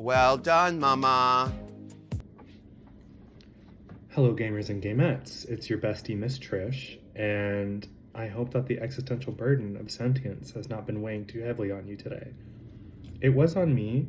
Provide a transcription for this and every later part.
Well done, Mama. Hello gamers and gamettes, it's your bestie Miss Trish, and I hope that the existential burden of sentience has not been weighing too heavily on you today. It was on me,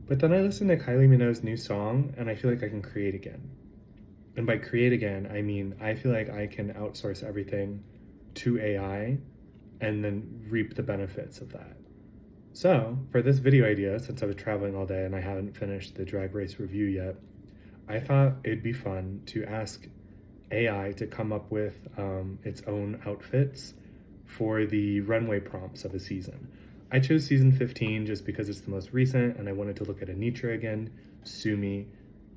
but then I listened to Kylie Minogue's new song, and I feel like I can create again. And by create again, I mean I feel like I can outsource everything to AI and then reap the benefits of that. So, for this video idea, since I was traveling all day and I haven't finished the Drag Race review yet, I thought it'd be fun to ask AI to come up with its own outfits for the runway prompts of a season. I chose season 15 just because it's the most recent and I wanted to look at Anitra again. Sue me,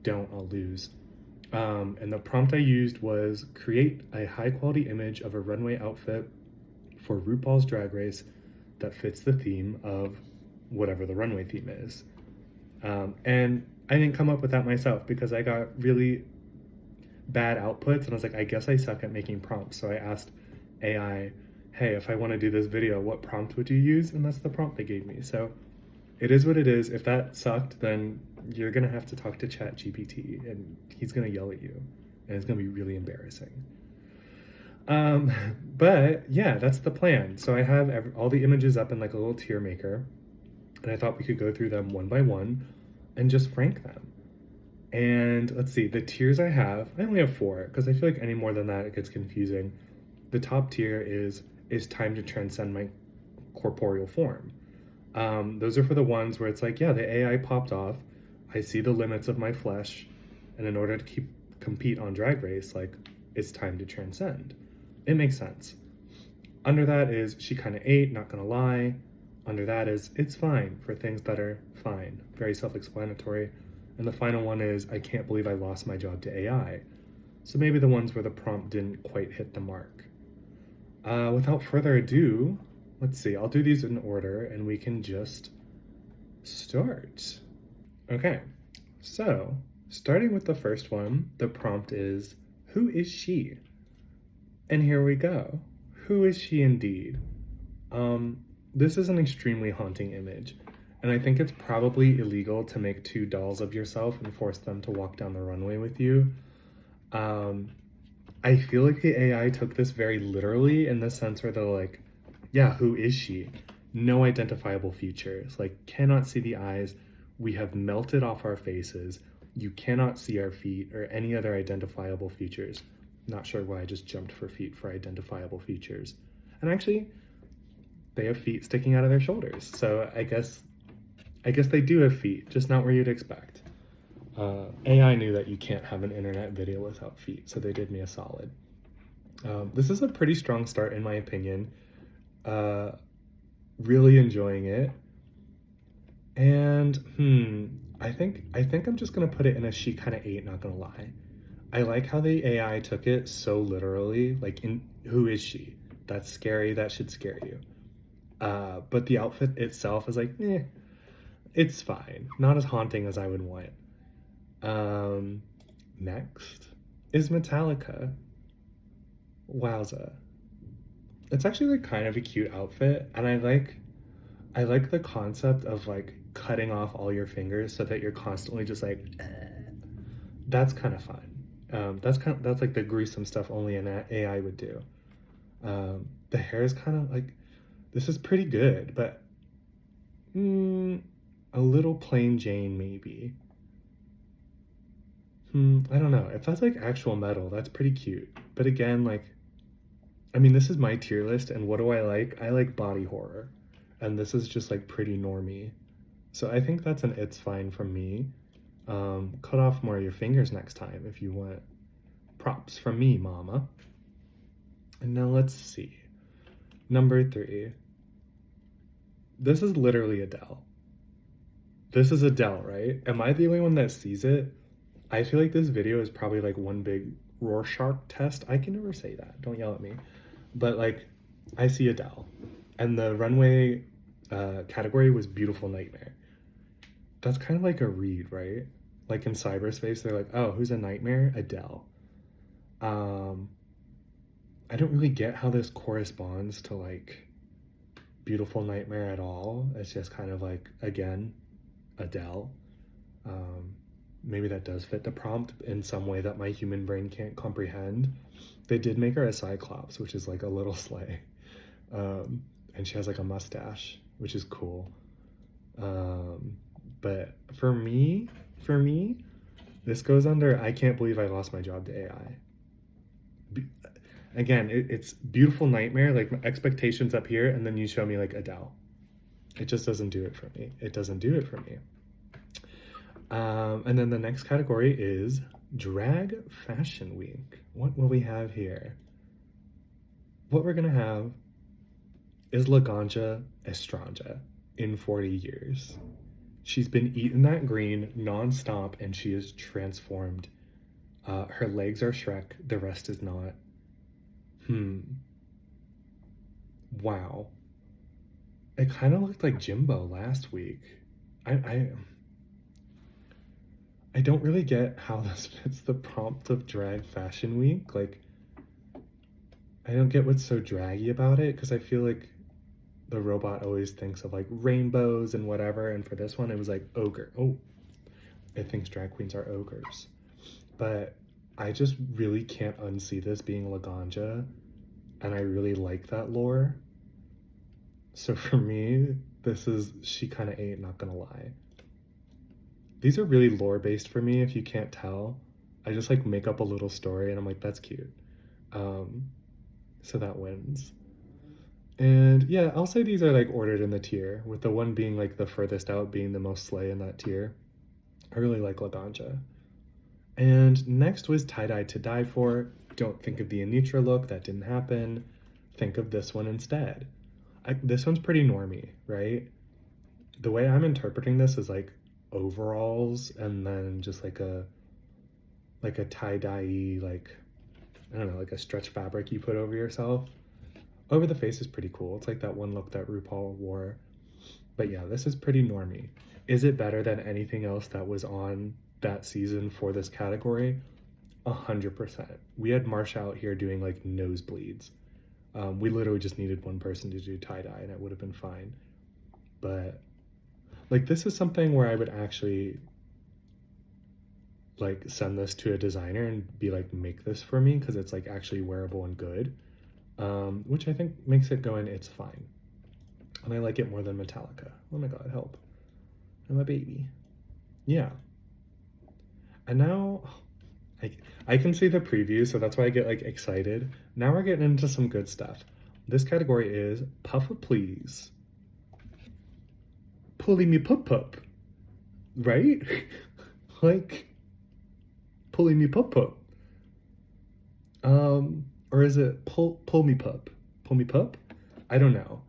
don't, I'll lose. And the prompt I used was create a high quality image of a runway outfit for RuPaul's Drag Race that fits the theme of whatever the runway theme is. And I didn't come up with that myself because I got really bad outputs and I was like, I guess I suck at making prompts. So I asked AI, hey, if I want to do this video, what prompt would you use? And that's the prompt they gave me. So it is what it is. If that sucked, then you're going to have to talk to ChatGPT and he's going to yell at you and it's going to be really embarrassing. But yeah, that's the plan. So I have all the images up in like a little tier maker and I thought we could go through them one by one and just rank them. And let's see, the tiers I only have 4 because I feel like any more than that, it gets confusing. The top tier is time to transcend my corporeal form. Those are for the ones where it's like, yeah, the AI popped off. I see the limits of my flesh. And in order to compete on Drag Race, like, it's time to transcend. It makes sense. Under that is she kind of ate, not gonna lie. Under that is it's fine for things that are fine. Very self-explanatory. And the final one is I can't believe I lost my job to AI. So maybe the ones where the prompt didn't quite hit the mark. Without further ado, let's see, I'll do these in order and we can just start. Okay, so starting with the first one, the prompt is, who is she? And here we go. Who is she indeed? This is an extremely haunting image, and I think it's probably illegal to make 2 dolls of yourself and force them to walk down the runway with you. I feel like the AI took this very literally in the sense where they're like, yeah, who is she? No identifiable features, like cannot see the eyes. We have melted off our faces. You cannot see our feet or any other identifiable features. Not sure why I just jumped for feet for identifiable features. And actually, they have feet sticking out of their shoulders. So I guess they do have feet, just not where you'd expect. AI knew that you can't have an internet video without feet, so they did me a solid. This is a pretty strong start in my opinion. Really enjoying it. And I think I'm just gonna put it in a she kind of ate, not gonna lie. I like how the AI took it so literally, like in who is she? That's scary, that should scare you. But the outfit itself is like, it's fine. Not as haunting as I would want. Next is Metallica. Wowza. It's actually like kind of a cute outfit, and I like the concept of like cutting off all your fingers so that you're constantly just like, that's kind of fun. That's like the gruesome stuff only an AI would do. The hair is kind of like, this is pretty good, but a little plain Jane maybe. I don't know. If that's like actual metal, that's pretty cute. But again, like, I mean, this is my tier list, and what do I like? I like body horror, and this is just like pretty normie. So I think that's an it's fine from me. Cut off more of your fingers next time if you want. Props from me, mama. And now let's see. Number 3. This is literally Adele. This is Adele, right? Am I the only one that sees it? I feel like this video is probably like one big Rorschach test. I can never say that. Don't yell at me. But like, I see Adele. And the runway category was Beautiful Nightmare. That's kind of like a read, right? Like in cyberspace, they're like, oh, who's a nightmare? Adele. I don't really get how this corresponds to like Beautiful Nightmare at all. It's just kind of like, again, Adele. Maybe that does fit the prompt in some way that my human brain can't comprehend. They did make her a cyclops, which is like a little sleigh. And she has like a mustache, which is cool. But for me, this goes under I can't believe I lost my job to AI. Again, it's beautiful nightmare, like my expectations up here, and then you show me like Adele. It just doesn't do it for me. It doesn't do it for me. And then the next category is Drag Fashion Week. What will we have here? What we're gonna have is Laganja Estranja in 40 years. She's been eating that green nonstop and she is transformed. Her legs are Shrek, the rest is not. Wow. It kind of looked like Jimbo last week. I don't really get how this fits the prompt of Drag Fashion Week. Like, I don't get what's so draggy about it, because I feel like the robot always thinks of like rainbows and whatever, and for this one it was like ogre. Oh, it thinks drag queens are ogres. But I just really can't unsee this being Laganja, and I really like that lore. So for me, this is she kind of ain't, not gonna lie. These are really lore based for me, if you can't tell. I just like make up a little story and I'm like, that's cute. So that wins. And yeah, I'll say these are like ordered in the tier, with the one being like the furthest out being the most slay in that tier. I really like Laganja. And next was Tie-Dye to Die For. Don't think of the Anitra look, that didn't happen. Think of this one instead. This one's pretty normie, right? The way I'm interpreting this is like overalls and then just like a tie-dye, like, I don't know, like a stretch fabric you put over yourself. Over the face is pretty cool. It's like that one look that Rupaul wore. But yeah, this is pretty normie. Is it better than anything else that was on that season for this category? 100%. We had Marsha out here doing like nosebleeds. We literally just needed one person to do tie-dye and it would have been fine. But like, this is something where I would actually like send this to a designer and be like, make this for me, because it's like actually wearable and good. Which I think makes it go in, it's fine. And I like it more than Metallica. Oh my god, help. I'm a baby. Yeah. And now I can see the preview, so that's why I get like excited. Now we're getting into some good stuff. This category is Puffa Please. Pulling me pup, right? Like, pulling me pup. Or is it pull me pup? Pull me pup? I don't know.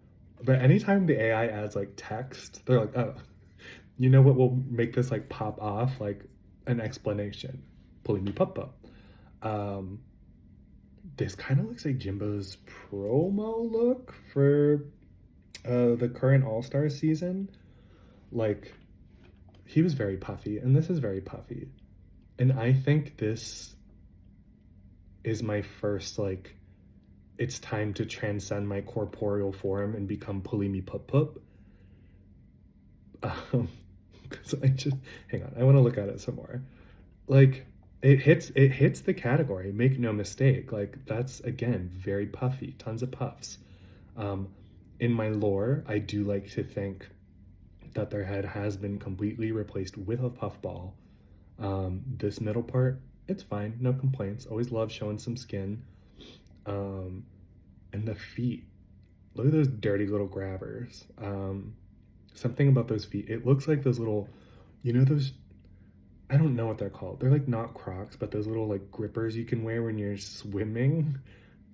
But anytime the AI adds like text, they're like, oh, you know what will make this like pop off? Like an explanation. Pulling me pup. This kind of looks like Jimbo's promo look for the current All-Star season. Like, he was very puffy, and this is very puffy. And I think this is my first, like, it's time to transcend my corporeal form and become Pulimi Pup Pup. Because I just, hang on, I want to look at it some more. Like, it hits the category, make no mistake. Like, that's, again, very puffy, tons of puffs. In my lore, I do like to think that their head has been completely replaced with a puffball. This middle part, it's fine, no complaints. Always love showing some skin. And the feet, look at those dirty little grabbers. Something about those feet, it looks like those little, you know, those, I don't know what they're called. They're like not Crocs, but those little like grippers you can wear when you're swimming,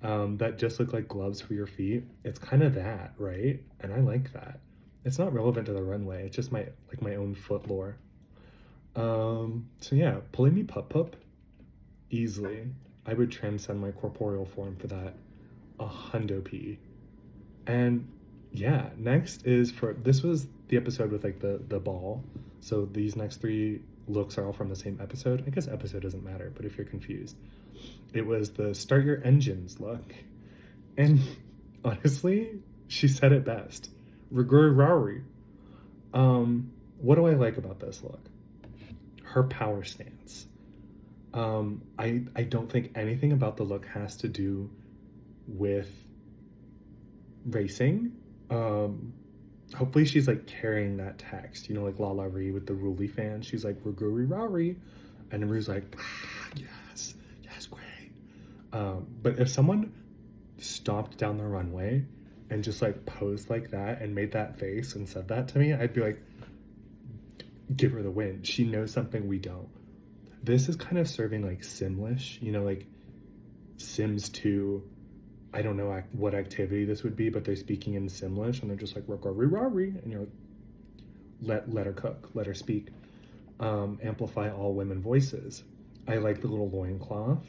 that just look like gloves for your feet. It's kind of that, right? And I like that. It's not relevant to the runway. It's just my own foot lore. So yeah, pulling me pup pup, easily. I would transcend my corporeal form for that. 100p. And yeah, next is this was the episode with like the ball. So these next three looks are all from the same episode. I guess episode doesn't matter, but if you're confused, it was the Start Your Engines look. And honestly, she said it best. Rigor Rory. What do I like about this look? her power stance. I don't think anything about the look has to do with racing. Hopefully she's like carrying that text, you know, like La La Ree with the Ruly fans. She's like, Guri Rari. And Rue's like, yes, great. But if someone stomped down the runway and just like posed like that and made that face and said that to me, I'd be like, give her the win. She knows something we don't. This is kind of serving like Simlish, you know, like Sims 2. I don't know what activity this would be, but they're speaking in Simlish and they're just like, Rari, and you're like, let her cook, let her speak. Amplify all women voices. I like the little loincloth.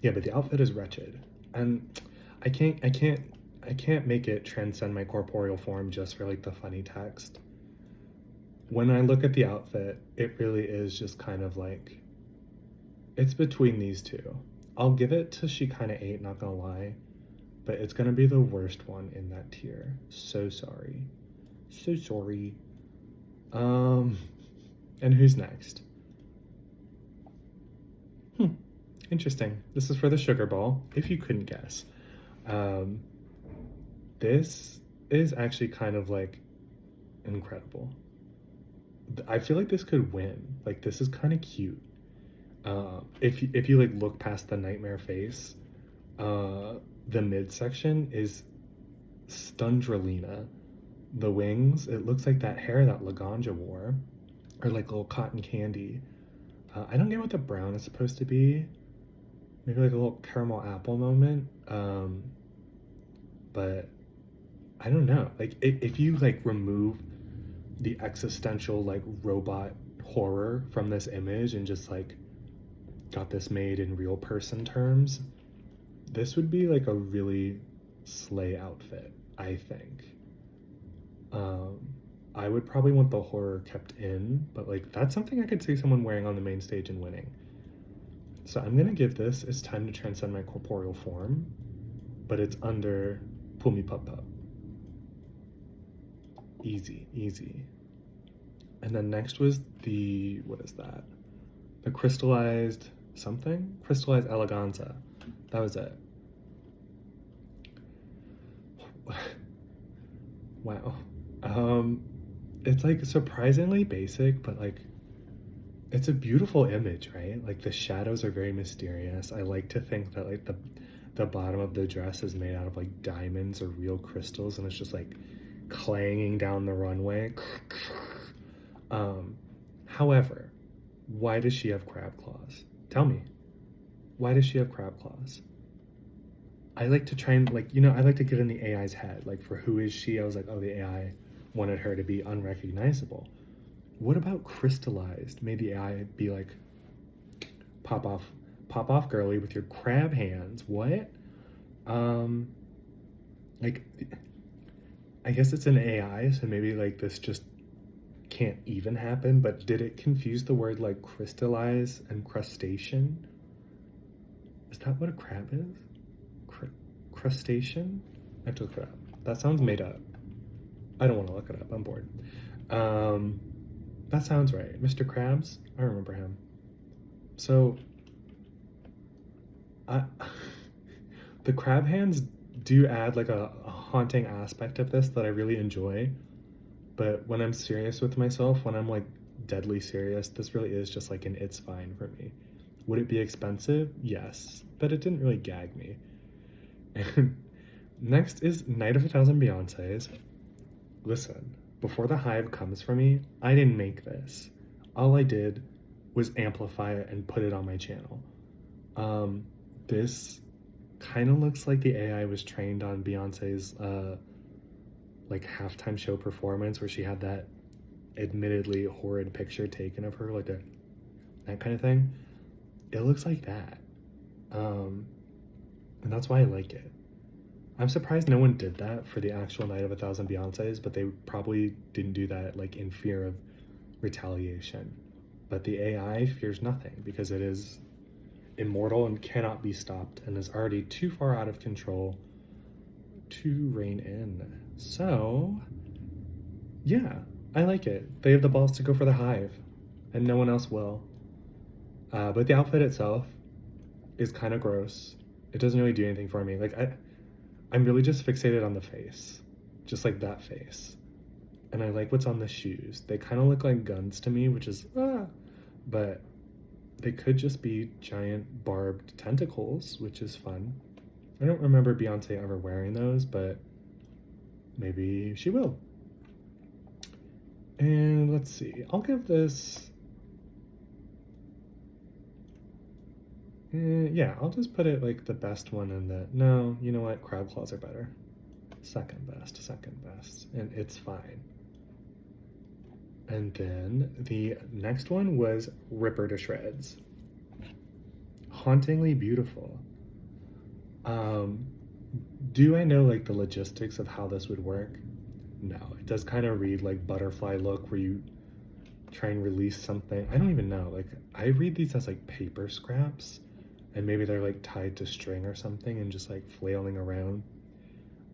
Yeah, but the outfit is wretched. And I can't make it transcend my corporeal form just for like the funny text. When I look at the outfit, it really is just kind of like, it's between these two. I'll give it to She Kinda Ate, not gonna lie, but it's gonna be the worst one in that tier. So sorry. So sorry. And who's next? Interesting. This is for the sugar ball, if you couldn't guess. This is actually kind of like incredible. I feel like this could win. Like, this is kind of cute. If you like look past the nightmare face, the midsection is Stundralina. The wings, it looks like that hair that Laganja wore, or like little cotton candy. I don't get what the brown is supposed to be. Maybe like a little caramel apple moment. But I don't know. Like if you like remove the existential like robot horror from this image and just like got this made in real person terms, this would be like a really slay outfit, I think. I would probably want the horror kept in, but like that's something I could see someone wearing on the main stage and winning. So I'm gonna give this It's Time to Transcend My Corporeal Form, but it's under Pull Me Pup Pup. Easy, easy. And then next was the, what is that? The Crystallized something? Crystallized Eleganza. That was it. Wow. It's like surprisingly basic, but like it's a beautiful image, right? Like the shadows are very mysterious. I like to think that like the bottom of the dress is made out of like diamonds or real crystals, and it's just like clanging down the runway. However, why does she have crab claws? Tell me. Why does she have crab claws? I like to try and like, you know, I like to get in the AI's head. Like, for who is she? I was like, oh, the AI wanted her to be unrecognizable. What about Crystallized? Made the AI be like, pop off girly with your crab hands. What? Like, I guess it's an AI, so maybe like this just can't even happen, but did it confuse the word like crystallize and crustacean? Is that what a crab is? Crustacean? I have to look it up. That sounds made up. I don't want to look it up. I'm bored. That sounds right. Mr. Krabs? I remember him. So, the crab hands do add like a haunting aspect of this that I really enjoy. But when I'm serious with myself, when I'm like deadly serious, this really is just like an it's fine for me. Would it be expensive? Yes. But it didn't really gag me. And next is Night of a Thousand Beyoncés. Listen, before the hive comes for me, I didn't make this. All I did was amplify it and put it on my channel. This kind of looks like the AI was trained on Beyonce's like halftime show performance where she had that admittedly horrid picture taken of her, like that kind of thing. It looks like that. And that's why I like it. I'm surprised no one did that for the actual Night of a Thousand Beyoncés, but they probably didn't do that like in fear of retaliation. But the AI fears nothing because it is immortal and cannot be stopped and is already too far out of control to rein in. So, yeah, I like it. They have the balls to go for the hive, and no one else will. But the outfit itself is kind of gross. It doesn't really do anything for me. Like I'm really just fixated on the face, just like that face. And I like what's on the shoes. They kind of look like guns to me, which is but they could just be giant barbed tentacles, which is fun. I don't remember Beyonce ever wearing those, but maybe she will. And let's see, I'll give this, yeah, I'll just put it like the best one in the, no, you know what, crab claws are better. Second best, and it's fine. And then the next one was Ripper to Shreds. Hauntingly beautiful. Do I know like the logistics of how this would work? No, it does kind of read like butterfly look where you try and release something. I don't even know. Like I read these as like paper scraps and maybe they're like tied to string or something and just like flailing around.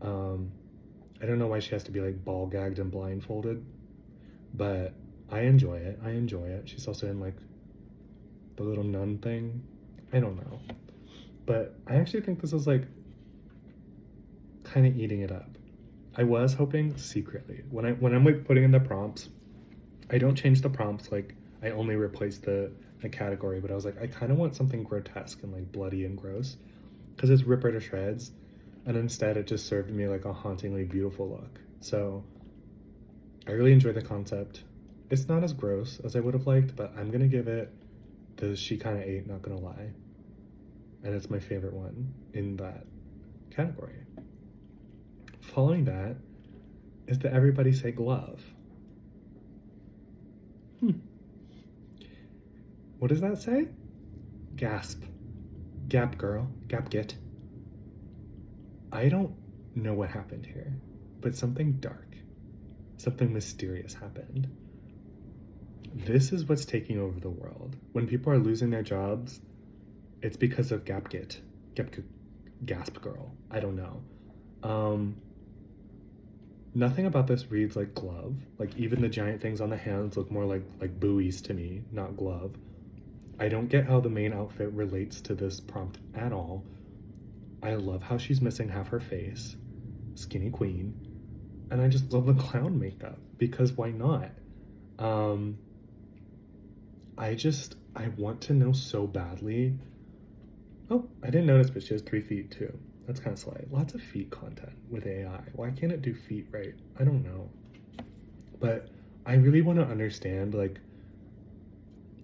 I don't know why she has to be like ball gagged and blindfolded, but I enjoy it. She's also in like the little nun thing. I don't know. But I actually think this is like kind of eating it up. I was hoping secretly when I'm like putting in the prompts, I don't change the prompts, like I only replace the category, but I was like, I kind of want something grotesque and like bloody and gross because it's Ripper to Shreds, and instead it just served me like a hauntingly beautiful look. So I really enjoy the concept. It's not as gross as I would have liked, but I'm gonna give it the she kind of ate, not gonna lie. And it's my favorite one in that category. Following that is the Everybody Say Glove. What does that say? Gasp. Gap girl. Gap git. I don't know what happened here, but something dark, something mysterious happened. This is what's taking over the world. When people are losing their jobs, it's because of Gap git. Gasp girl. I don't know. Nothing about this reads like glove. Like even the giant things on the hands look more like buoys to me, not glove. I don't get how the main outfit relates to this prompt at all. I love how she's missing half her face, skinny queen, and I just love the clown makeup because why not? I want to know so badly. Oh, I didn't notice, but she has 3 feet too. That's kind of sly. Lots of feet content with AI. Why can't it do feet right? I don't know. But I really want to understand like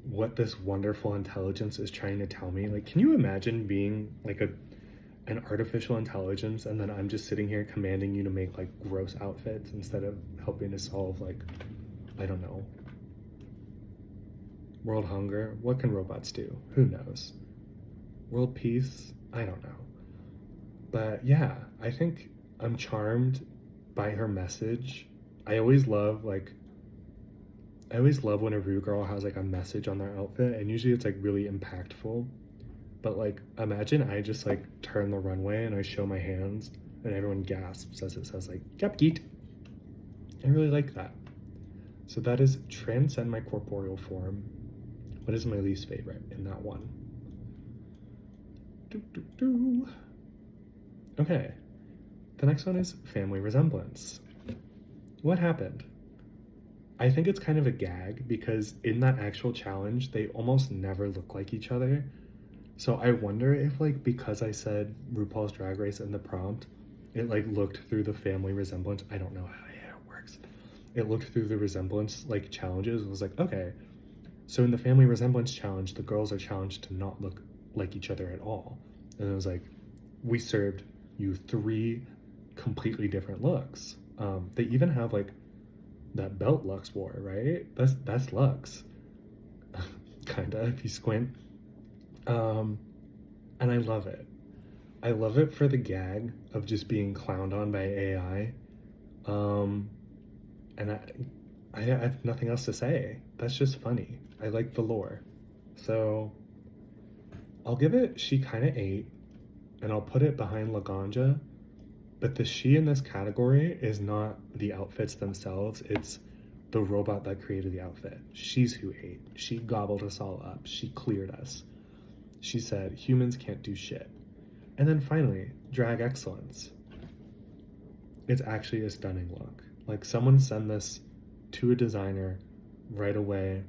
what this wonderful intelligence is trying to tell me. Like, can you imagine being like an artificial intelligence and then I'm just sitting here commanding you to make like gross outfits instead of helping to solve like, I don't know, world hunger? What can robots do? Who knows? World peace? I don't know. But yeah, I think I'm charmed by her message. I always love when a Rue girl has like a message on their outfit, and usually it's like really impactful. But like imagine I just like turn the runway and I show my hands and everyone gasps as it says like "Yep, geet." I really like that. So that is Transcend My Corporeal Form. What is my least favorite in that one? Okay, the next one is Family Resemblance. What happened? I think it's kind of a gag because in that actual challenge, they almost never look like each other. So I wonder if like because I said RuPaul's Drag Race in the prompt, it like looked through the Family Resemblance. I don't know how it works. It looked through the resemblance like challenges and was like, okay, so in the Family Resemblance challenge, the girls are challenged to not look like each other at all. And it was like, we served you 3 completely different looks. They even have like that belt Lux wore, right? That's Lux. Kinda, if you squint. And I love it. I love it for the gag of just being clowned on by AI. And I have nothing else to say. That's just funny. I like the lore. So I'll give it she kinda ate, and I'll put it behind Laganja. But the she in this category is not the outfits themselves, it's the robot that created the outfit. She's who ate. She gobbled us all up. She cleared us. She said, humans can't do shit. And then finally, drag excellence. It's actually a stunning look. Like, someone send this to a designer right away.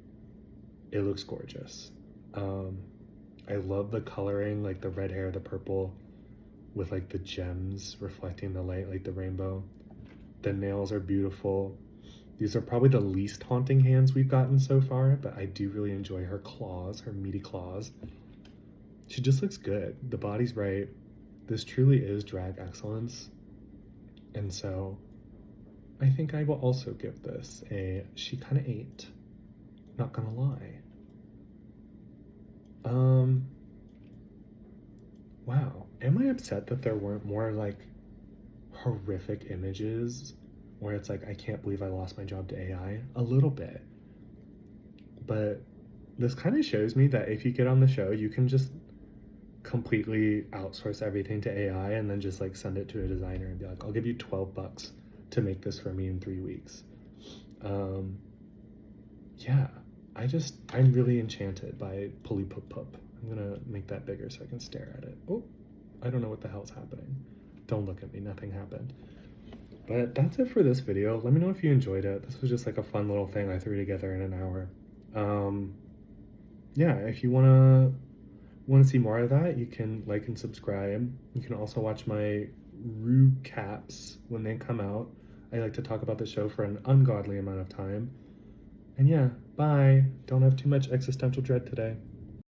It looks gorgeous. I love the coloring, like the red hair, the purple, with like the gems reflecting the light, like the rainbow. The nails are beautiful. These are probably the least haunting hands we've gotten so far, but I do really enjoy her claws, her meaty claws. She just looks good. The body's right. This truly is drag excellence. And so I think I will also give this a she kind of ate. Not gonna lie. Wow. Am I upset that there weren't more like horrific images where it's like, I can't believe I lost my job to AI? A little bit. But this kind of shows me that if you get on the show, you can just completely outsource everything to AI and then just like send it to a designer and be like, I'll give you $12 to make this for me in 3 weeks. Yeah, I'm really enchanted by Pulley Pup Pup. I'm gonna make that bigger so I can stare at it. Oh, I don't know what the hell's happening. Don't look at me, nothing happened. But that's it for this video. Let me know if you enjoyed it. This was just like a fun little thing I threw together in an hour. Yeah, if you wanna see more of that, you can like and subscribe. You can also watch my recaps when they come out. I like to talk about the show for an ungodly amount of time. And yeah, bye. Don't have too much existential dread today.